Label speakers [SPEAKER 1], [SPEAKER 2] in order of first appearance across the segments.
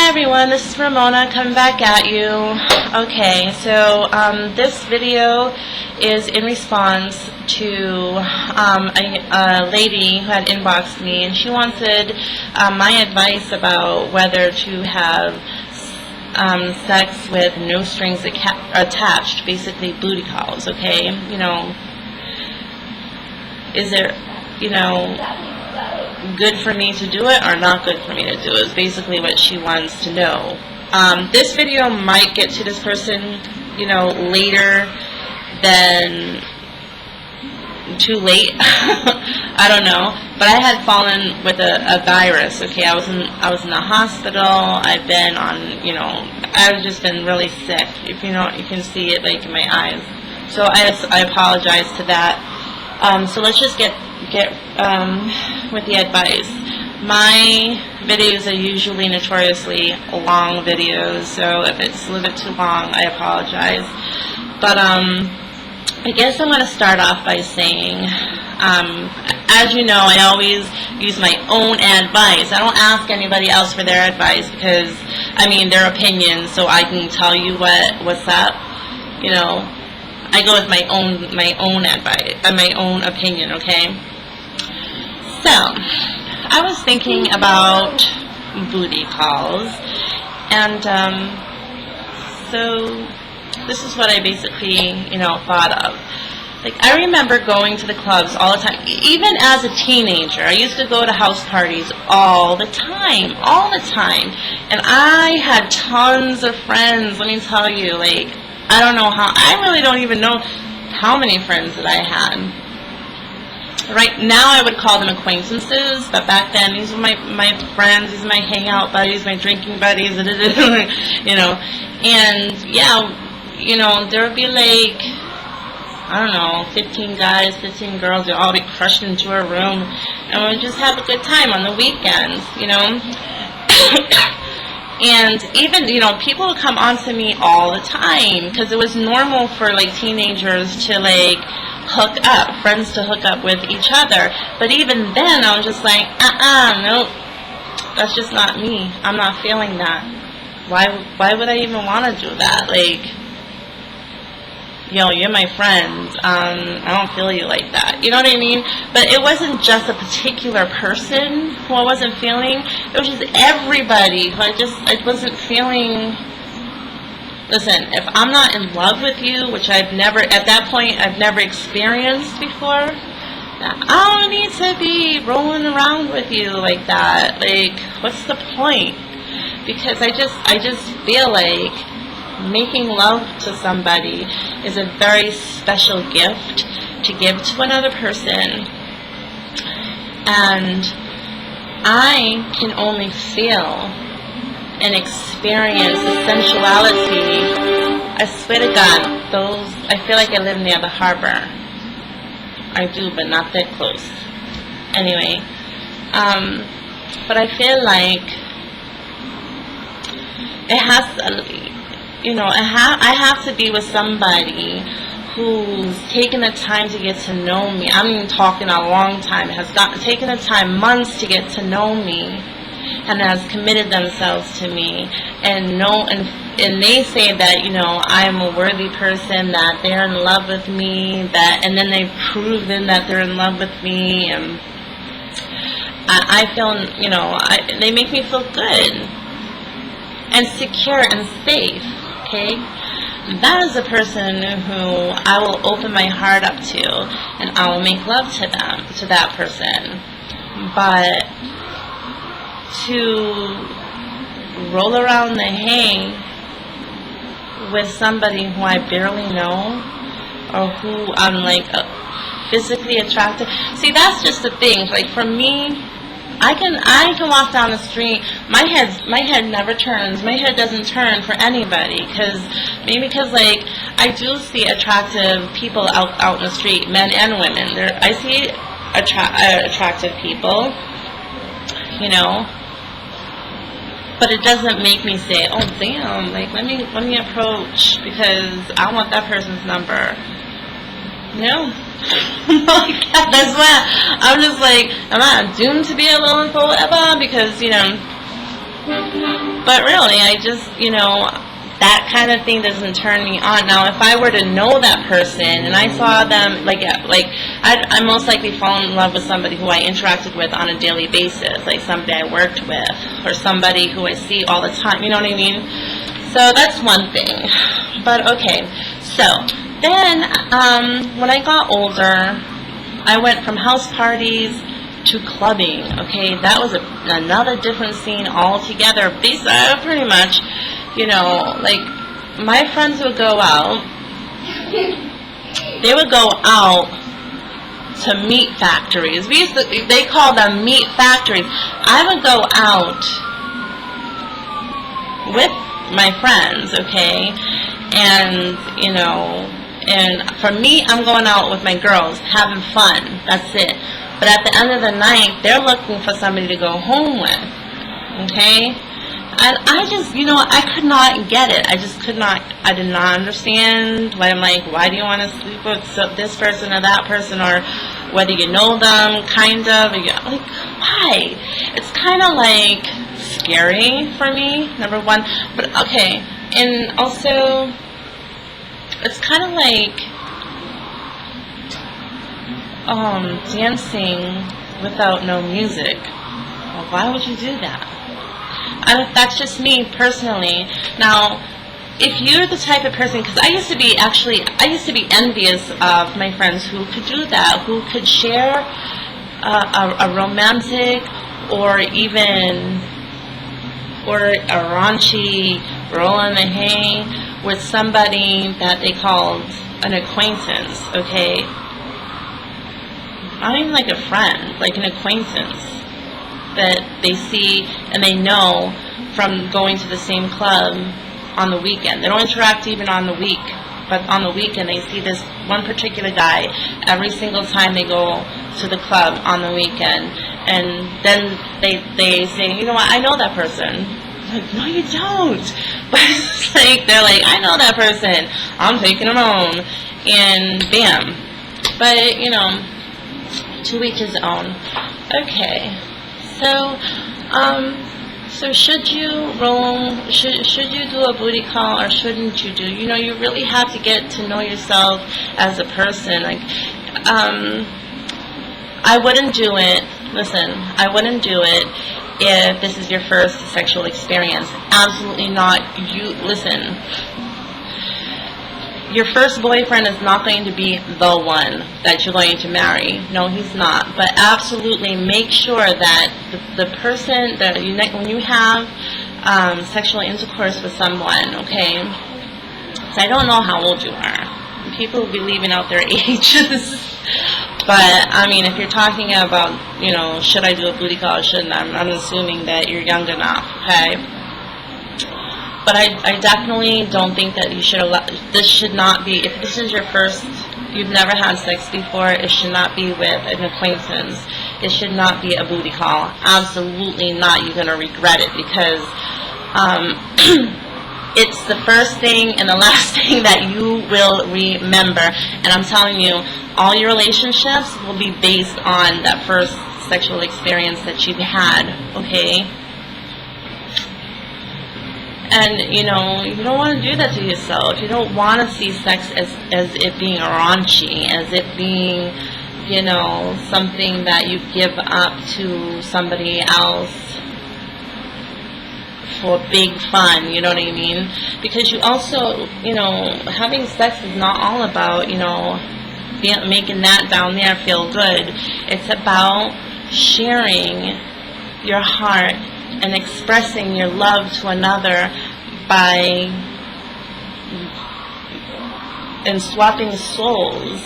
[SPEAKER 1] Hi everyone, this is Ramona coming back at you. Okay, so this video is in response to a lady who had inboxed me, and she wanted my advice about whether to have sex with no strings attached, basically booty calls, okay? You know, is there, good for me to do it or not good for me to do it is basically what she wants to know. This video might get to this person, later than too late. I don't know, but I had fallen with a virus. Okay, I was in the hospital. I've been on, I've just been really sick. If you can see it like in my eyes. So I apologize to that. So let's just get with the advice. My videos are usually notoriously long videos, so if it's a little bit too long, I apologize. But I guess I'm going to start off by saying, as you know, I always use my own advice. I don't ask anybody else for their advice because, their opinions, so I can tell you what's up. I go with my own advice, my own opinion, okay? So, I was thinking about booty calls, and so this is what I basically, thought of. Like, I remember going to the clubs all the time, even as a teenager. I used to go to house parties all the time, and I had tons of friends, let me tell you, like, I don't know how, I really don't even know how many friends that I had. Right now I would call them acquaintances, but back then these were my friends, these are my hangout buddies, my drinking buddies, and yeah, there would be like, I don't know, 15 guys, 15 girls, they'd all be crushed into a room, and we'd just have a good time on the weekends, And even, people would come on to me all the time because it was normal for, like, teenagers to, like, hook up, friends to hook up with each other. But even then, I was just like, nope, that's just not me. I'm not feeling that. Why would I even want to do that? Like, you're my friend. I don't feel you like that. You know what I mean? But it wasn't just a particular person who I wasn't feeling. It was just everybody who I wasn't feeling. Listen, if I'm not in love with you, which at that point, I've never experienced before, I don't need to be rolling around with you like that. Like, what's the point? Because I just feel like making love to somebody is a very special gift to give to another person, and I can only feel and experience the sensuality. I swear to God, I feel like I live near the harbor. I do, but not that close. Anyway, but I feel like it has to, I have to be with somebody who's taken the time to get to know me. I'm talking a long time. Has taken the time, months, to get to know me, and has committed themselves to me, and they say that I'm a worthy person, that they're in love with me, and then they've proven that they're in love with me, and I feel they make me feel good and secure and safe. Okay, that is a person who I will open my heart up to, and I will make love to that person. But to roll around the hay with somebody who I barely know, or who I'm like physically attracted. See, that's just the thing. Like, for me, I can walk down the street. My head never turns. My head doesn't turn for anybody, because like, I do see attractive people out in the street, men and women. I see attractive people, but it doesn't make me say, oh damn, like let me approach because I want that person's number. That's why I'm just like, I'm not doomed to be alone forever, because But really, I just, that kind of thing doesn't turn me on. Now, if I were to know that person and I saw them, I most likely fall in love with somebody who I interacted with on a daily basis, like somebody I worked with, or somebody who I see all the time, you know what I mean? So that's one thing. But okay, so then when I got older, I went from house parties to clubbing. Okay, that was another different scene altogether. Basically, pretty much, like my friends would go out. They would go out to meat factories. They call them meat factories. I would go out with my friends, okay, and and for me, I'm going out with my girls, having fun. That's it. But at the end of the night, they're looking for somebody to go home with, okay? And I just, I could not get it. I did not understand why. I'm like, why do you want to sleep with this person or that person, or whether you know them, kind of, like, why? It's kind of like scary for me, number one. But okay, and also, it's kind of like dancing without no music. Well, why would you do that? That's just me personally. Now, if you're the type of person, because I used to be envious of my friends who could do that, who could share a romantic or a raunchy roll in the hay with somebody that they called an acquaintance, okay? Not even like a friend, like an acquaintance that they see and they know from going to the same club on the weekend. They don't interact even on the week, but on the weekend they see this one particular guy every single time they go to the club on the weekend. And then they say, you know what, I know that person. I'm like, no, you don't. But it's like, they're like, I know that person. I'm taking him home. And bam. But, to each his own. Okay. So should you do a booty call or shouldn't you do? You really have to get to know yourself as a person. Like, I wouldn't do it. Listen, I wouldn't do it if this is your first sexual experience. Absolutely not. Listen. Your first boyfriend is not going to be the one that you're going to marry. No, he's not. But absolutely make sure that the person that when you have sexual intercourse with someone, okay? So I don't know how old you are. People will be leaving out their ages. But, I mean, if you're talking about, should I do a booty call or shouldn't, I'm assuming that you're young enough, okay? But I definitely don't think that you should allow, this should not be, if this is your first, you've never had sex before, it should not be with an acquaintance. It should not be a booty call. Absolutely not. You're going to regret it because it's the first thing and the last thing that you will remember. And I'm telling you, all your relationships will be based on that first sexual experience that you've had, okay? And, you don't want to do that to yourself. You don't want to see sex as it being raunchy, as it being, something that you give up to somebody else for big fun, you know what I mean? Because you also, having sex is not all about, making that down there feel good. It's about sharing your heart and expressing your love to another and swapping souls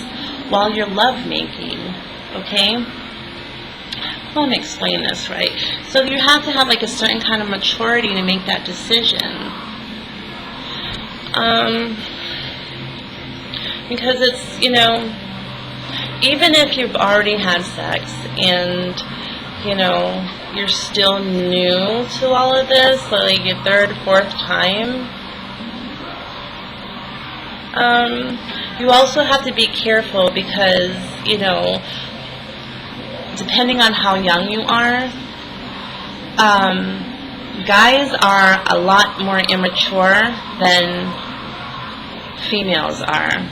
[SPEAKER 1] while you're love making, okay? I want to explain this right. So you have to have like a certain kind of maturity to make that decision. Because it's, even if you've already had sex and, you're still new to all of this, so like your third, fourth time, you also have to be careful because, depending on how young you are, guys are a lot more immature than females are.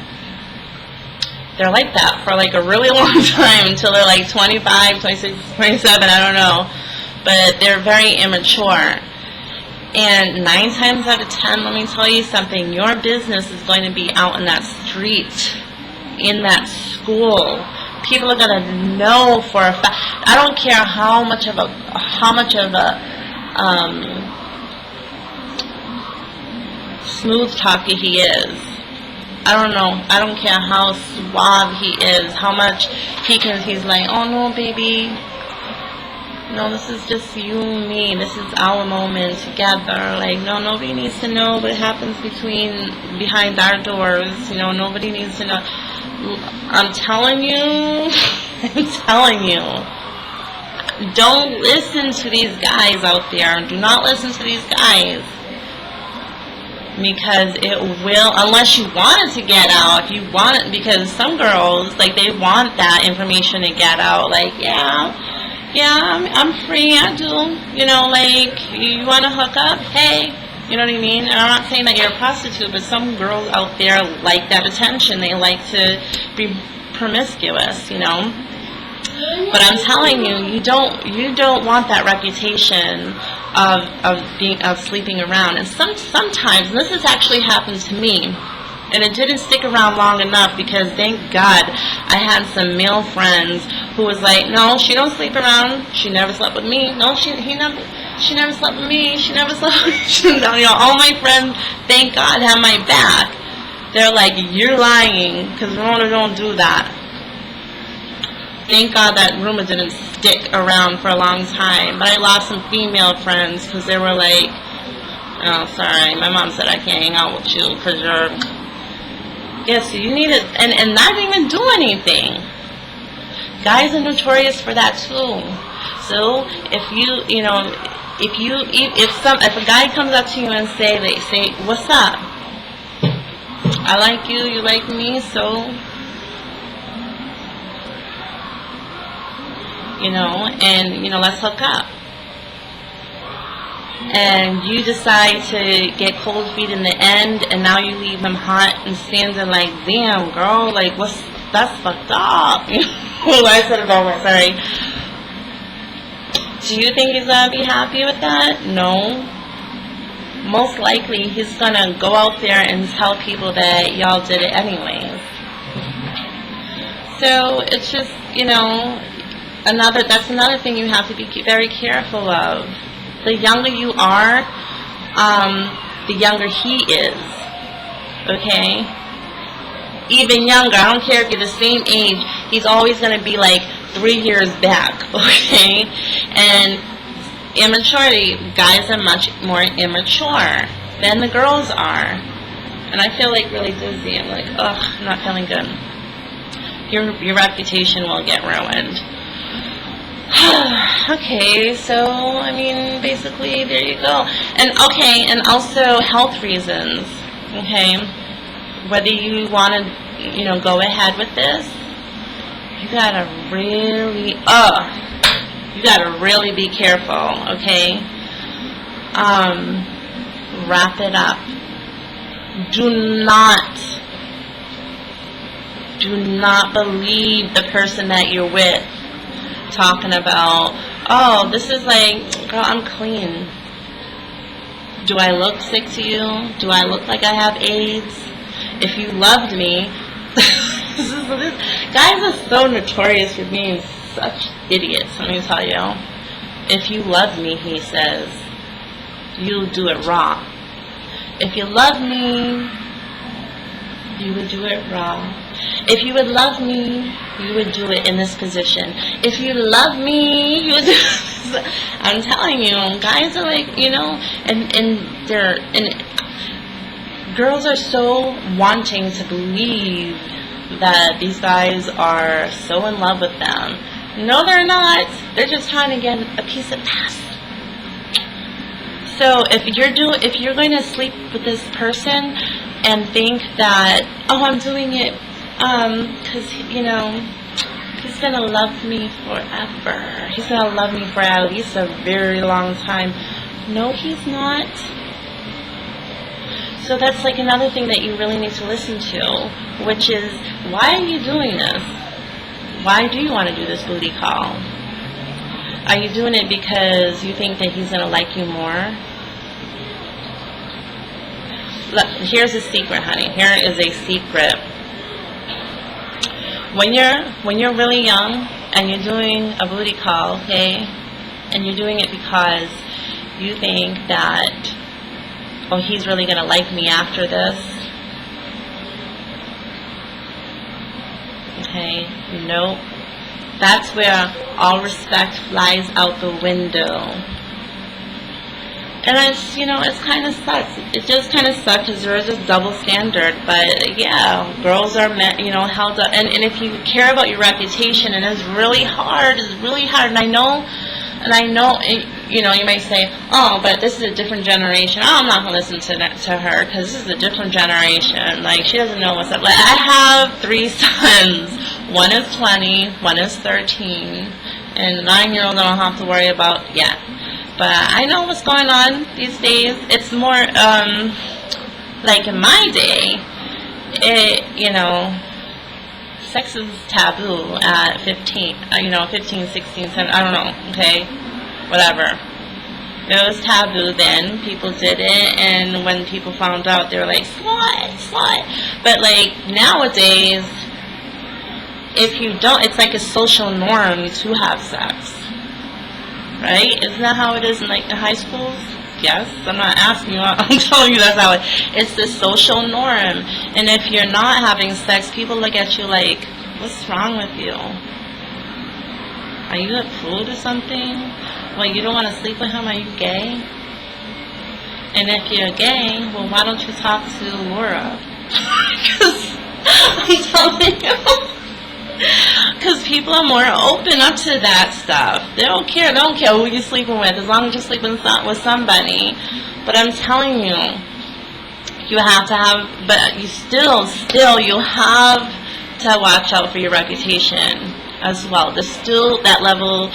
[SPEAKER 1] They're like that for like a really long time until they're like 25, 26, 27, I don't know. But they're very immature. And 9 times out of 10, let me tell you something, your business is going to be out in that street, in that school. People are going to know for a fact. I don't care how much of a smooth talker he is. I don't know. I don't care how suave he is, how much he's like, oh no, baby. No, this is just you and me. This is our moment together. Like, no, nobody needs to know what happens behind our doors. You know, nobody needs to know. I'm telling you, don't listen to these guys out there. Do not listen to these guys. Because it will, unless you want it to get out, if you want it, because some girls, like, they want that information to get out, like, yeah, I'm free, I do, you know, like, you want to hook up, hey, you know what I mean? And I'm not saying that you're a prostitute, but some girls out there like that attention, they like to be promiscuous, you know? But I'm telling you, you don't want that reputation of sleeping around. And sometimes, and this has actually happened to me, and it didn't stick around long enough because thank God I had some male friends who was like, no, she don't sleep around. She never slept with me. No, she never slept with me. She never slept with me. You know, all my friends, thank God, have my back. They're like, you're lying because Rona don't do that. Thank God that rumor didn't stick around for a long time. But I lost some female friends because they were like, oh, sorry, my mom said I can't hang out with you because you're, yes, you need it, and not even do anything. Guys are notorious for that too. So if a guy comes up to you and say, what's up? I like you, you like me, so, you know, and, you know, let's hook up. And you decide to get cold feet in the end, and now you leave him hot and standing like, damn, girl, like, that's fucked up. I said it over, sorry. Do you think he's going to be happy with that? No. Most likely, he's going to go out there and tell people that y'all did it anyways. So, it's just, you know, that's another thing you have to be very careful of. The younger you are, the younger he is, okay? Even younger, I don't care if you're the same age, he's always going to be like 3 years back, okay? And immaturity, guys are much more immature than the girls are. And I feel like really dizzy. I'm like, ugh, I'm not feeling good. Your reputation will get ruined. Okay, so, I mean, basically, there you go. And, okay, and also health reasons, okay? Whether you want to, you know, go ahead with this, you gotta really be careful, okay? Wrap it up. Do not believe the person that you're with talking about, oh, this is like, girl, I'm clean. Do I look sick to you? Do I look like I have AIDS? If you loved me, guys are so notorious for being such idiots, let me tell you. If you love me, he says, you'll do it raw. If you love me, you would do it raw. If you would love me, you would do it in this position. If you love me, you would do this. I'm telling you, guys are like, you know, and girls are so wanting to believe that these guys are so in love with them. No, they're not. They're just trying to get a piece of ass. So if you're going to sleep with this person and think that, oh, I'm doing it because, you know, he's going to love me forever. He's going to love me for at least a very long time. No, he's not. So that's like another thing that you really need to listen to, which is, why are you doing this? Why do you want to do this booty call? Are you doing it because you think that he's going to like you more? Look, here's a secret, honey. Here is a secret. When you're really young and you're doing a booty call, okay, and you're doing it because you think that, oh, he's really going to like me after this. Okay, nope. That's where all respect flies out the window. And it's, it's kind of sucks. It just kind of sucks because there is this double standard. But yeah, girls are, held up. And if you care about your reputation, and it's really hard. It's really hard. And I know, you might say, oh, but this is a different generation. Oh, I'm not going to listen to her because this is a different generation. Like, she doesn't know what's up. Like, I have 3 sons. One is 20, one is 13, and the 9-year-old I don't have to worry about yet. But I know what's going on these days. It's more, like in my day, sex is taboo at 15, 15, 16, 17, I don't know, okay, whatever. It was taboo then. People did it, and when people found out, they were like, slut. But like nowadays, if you don't, it's like a social norm to have sex. Right? Isn't that how it is in like the high schools? Yes. I'm not asking you. I'm telling you that's how it's the social norm. And if you're not having sex, people look at you like, what's wrong with you? Are you a prude or something? Well, you don't want to sleep with him? Are you gay? And if you're gay, well, why don't you talk to Laura? Because I'm telling you. Because people are more open up to that stuff. They don't care who you're sleeping with, as long as you're sleeping with somebody. But I'm telling you, you have to have, but you still you have to watch out for your reputation as well. There's still that level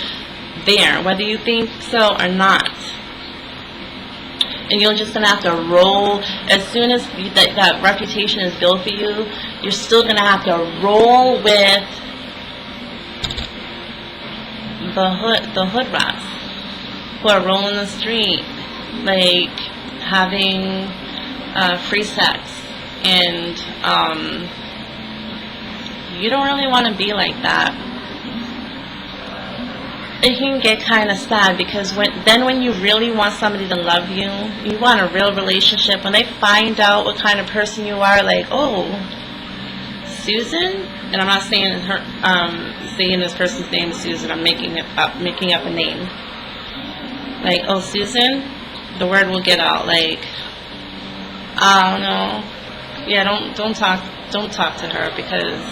[SPEAKER 1] there, whether you think so or not. And you're just going to have to roll, as soon as that reputation is built for you, you're still going to have to roll with the hood rats who are rolling the street, like having free sex. And you don't really want to be like that. It can get kind of sad, because when you really want somebody to love you, you want a real relationship, when they find out what kind of person you are, like, oh, Susan, and I'm not saying saying this person's name is Susan, I'm making up a name, like, oh, Susan, the word will get out, like, I don't know, yeah, don't talk to her, because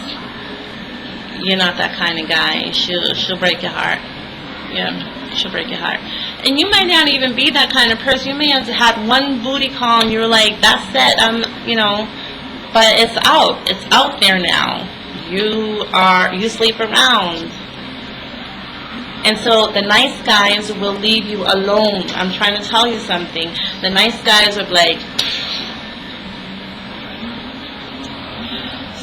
[SPEAKER 1] you're not that kind of guy. She'll break your heart. Yeah, she'll break your heart. And you might not even be that kind of person. You may have had one booty call and you're like, that's it, but it's out there now. You sleep around. And so the nice guys will leave you alone. I'm trying to tell you something. The nice guys are like,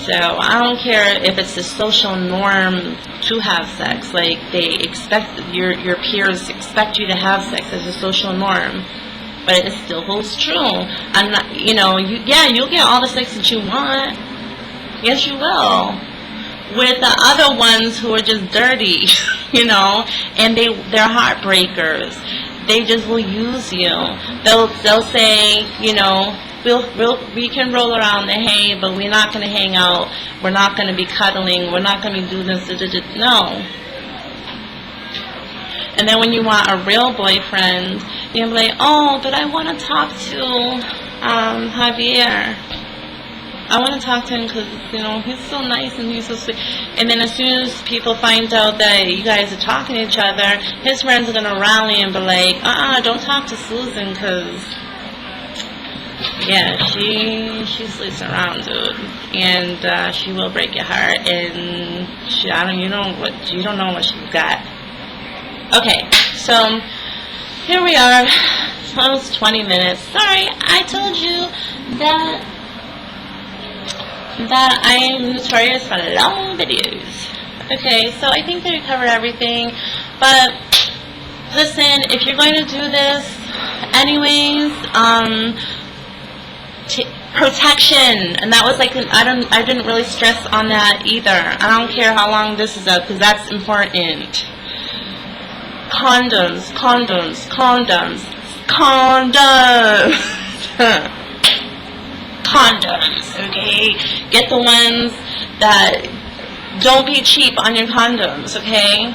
[SPEAKER 1] so I don't care if it's the social norm to have sex. Like, they expect, your peers expect you to have sex as a social norm, but it still holds true. I'm not, you'll get all the sex that you want. Yes, you will. With the other ones who are just dirty, and they're heartbreakers. They just will use you. They'll say, we can roll around the hay, but we're not going to hang out. We're not going to be cuddling. We're not going to be doing this. No. And then when you want a real boyfriend, you're like, oh, but I want to talk to Javier. I want to talk to him because, he's so nice and he's so sweet. And then as soon as people find out that you guys are talking to each other, his friends are going to rally and be like, don't talk to Susan because... yeah, she sleeps around, dude, and she will break your heart, and you don't know what she's got. Okay, so here we are. almost 20 minutes. Sorry, I told you that I am notorious for long videos. Okay, so I think that we covered everything. But listen, if you're going to do this, anyways, protection, and that was like I didn't really stress on that either. I don't care how long this is up, because that's important. Condoms, condoms, condoms, condoms. Condoms, okay? Get the ones that don't be cheap on your condoms, okay?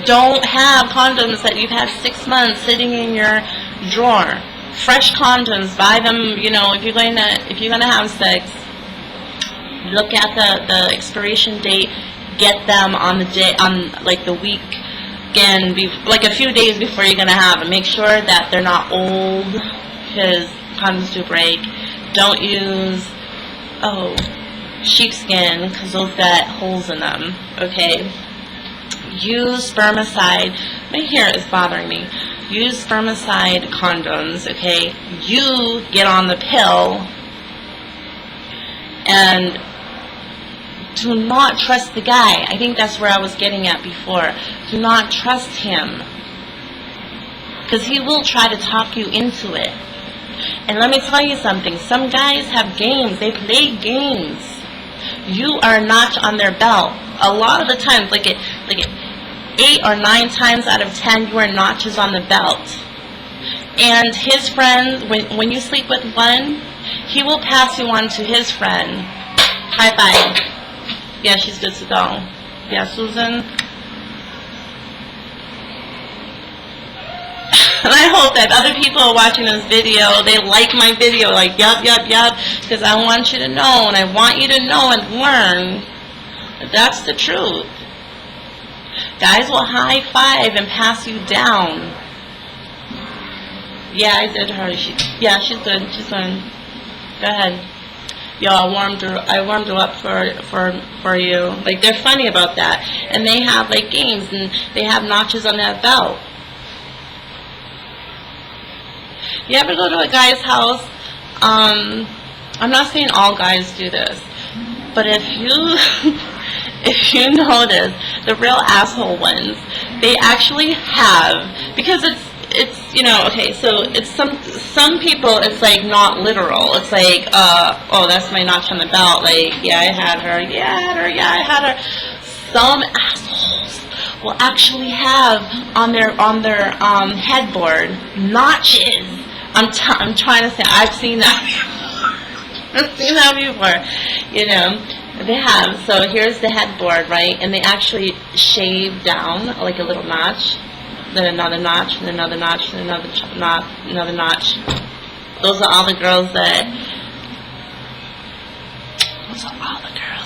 [SPEAKER 1] Don't have condoms that you've had 6 months sitting in your drawer. Fresh condoms, buy them, you know, if you're gonna have sex, look at the expiration date, get them on the day, on like the week, again, like a few days before you're gonna have them. Make sure that they're not old, because condoms do break. Don't use sheepskin, because those got holes in them, okay? Use spermicide. My hair is bothering me. Use spermicide condoms, okay? You get on the pill, and do not trust the guy. I think that's where I was getting at before. Do not trust him, because he will try to talk you into it. And let me tell you something. Some guys have games. They play games. You are a notch on their belt. A lot of the times, like 8 or 9 times out of 10, you are notches on the belt. And his friends, when you sleep with one, he will pass you on to his friend. High five. Yeah, she's good to go. Yeah, Susan. And I hope that other people are watching this video, they like my video, like, yup, because I want you to know, and I want you to know and learn that that's the truth. Guys will high five and pass you down. Yeah, I did her. She's good. She's good. Go ahead. Yo, I warmed her up for you. Like, they're funny about that, and they have like games, and they have notches on that belt. You ever go to a guy's house? I'm not saying all guys do this, but if you notice, the real asshole ones, they actually have, because it's you know, okay, so it's some people, it's like not literal. It's like, oh, that's my notch on the belt. Like, yeah, I had her. Some assholes will actually have on their headboard notches. I'm trying to say, I've seen that before. I've seen that before. You know, they have. So here's the headboard, right? And they actually shave down like a little notch, then another notch, and another notch, and another notch. Those are all the girls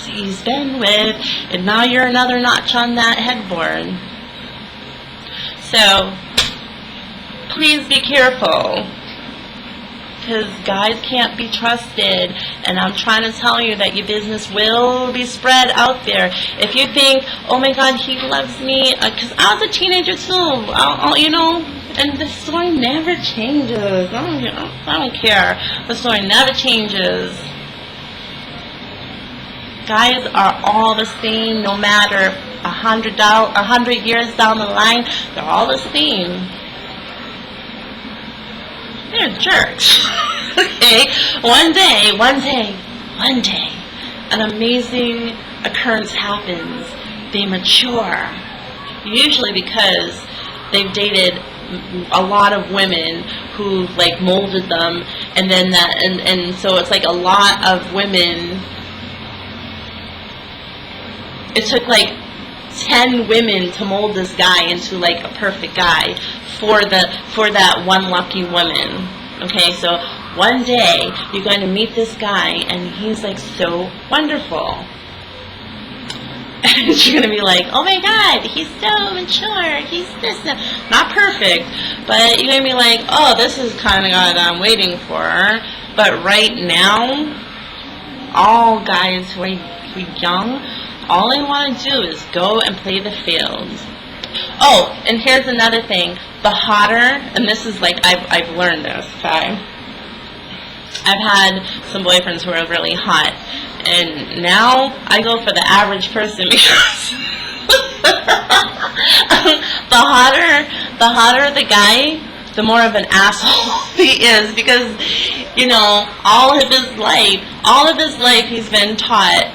[SPEAKER 1] he's been with, and now you're another notch on that headboard. So please be careful, because guys can't be trusted, and I'm trying to tell you that your business will be spread out there. If you think, oh my God, he loves me, because I was a teenager too, you know, and the story never changes. I don't care. The story never changes. Guys are all the same, no matter 100 years down the line. They're all the same. They're jerks. Okay? One day, an amazing occurrence happens. They mature. Usually because they've dated a lot of women who like molded them, and then and so it's like a lot of women. It took like 10 women to mold this guy into like a perfect guy for that one lucky woman. Okay, so one day you're going to meet this guy, and he's like so wonderful. And you're going to be like, oh my God, he's so mature, he's this, not perfect, but you're going to be like, oh, this is kind of what I'm waiting for. But right now, all guys who are young, all they want to do is go and play the field. Oh, and here's another thing. The hotter, and this is like, I've learned this, okay? I've had some boyfriends who are really hot, and now I go for the average person because the hotter the guy, the more of an asshole he is, because, you know, all of his life he's been taught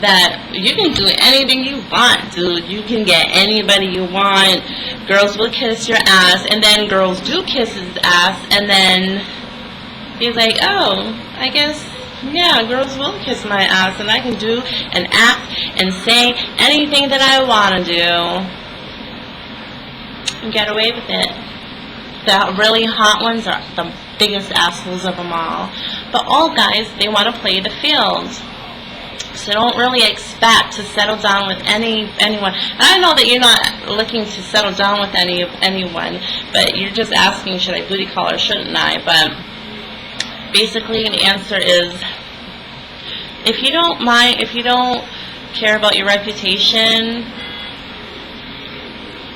[SPEAKER 1] that you can do anything you want, dude. You can get anybody you want. Girls will kiss your ass, and then girls do kiss his ass, and then he's like, oh, I guess, yeah, girls will kiss my ass, and I can do and act and say anything that I want to do and get away with it. The really hot ones are the biggest assholes of them all. But all guys, they want to play the field. So don't really expect to settle down with anyone. And I know that you're not looking to settle down with anyone, but you're just asking, should I booty call or shouldn't I? But basically the answer is, if you don't mind, if you don't care about your reputation,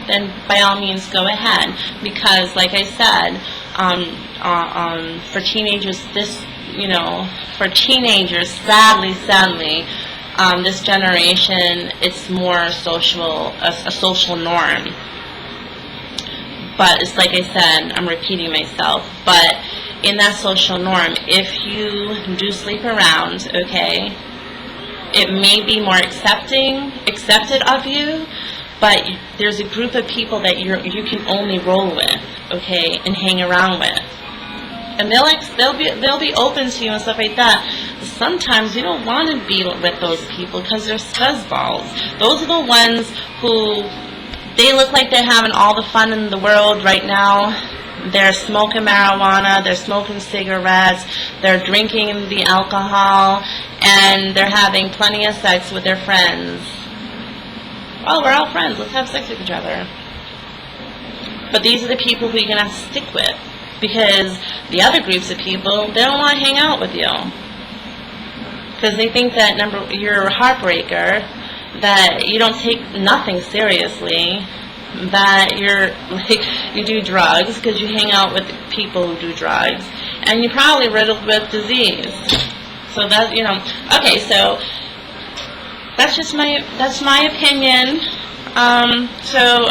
[SPEAKER 1] then by all means go ahead. Because like I said, for teenagers, for teenagers, sadly, this generation, it's more a social norm. But it's like I said, I'm repeating myself, but in that social norm, if you do sleep around, okay, it may be more accepted of you, but there's a group of people that you can only roll with, okay, and hang around with. And they'll be open to you and stuff like that. But sometimes you don't want to be with those people because they're scuzzballs. Those are the ones who, they look like they're having all the fun in the world right now. They're smoking marijuana, they're smoking cigarettes, they're drinking the alcohol, and they're having plenty of sex with their friends. Oh, we're all friends, let's have sex with each other. But these are the people who you're going to have to stick with. Because the other groups of people, they don't want to hang out with you. Because they think that, you're a heartbreaker, that you don't take nothing seriously, that you do drugs because you hang out with people who do drugs, and you're probably riddled with disease. So that, okay, so that's my opinion. So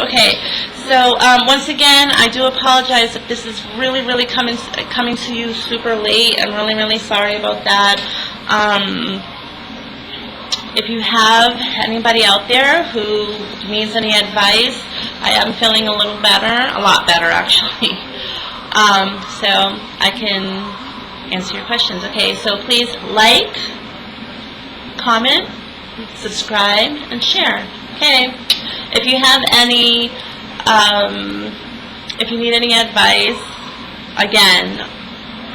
[SPEAKER 1] once again, I do apologize if this is really coming to you super late. I'm really sorry about that. If you have anybody out there who needs any advice, I am feeling a lot better actually. So I can answer your questions. Okay, so please like, comment, subscribe, and share. Okay, if you have any, if you need any advice, again,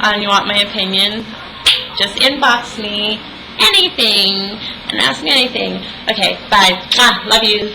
[SPEAKER 1] and you want my opinion, just inbox me anything and ask me anything. Okay, bye. Love you.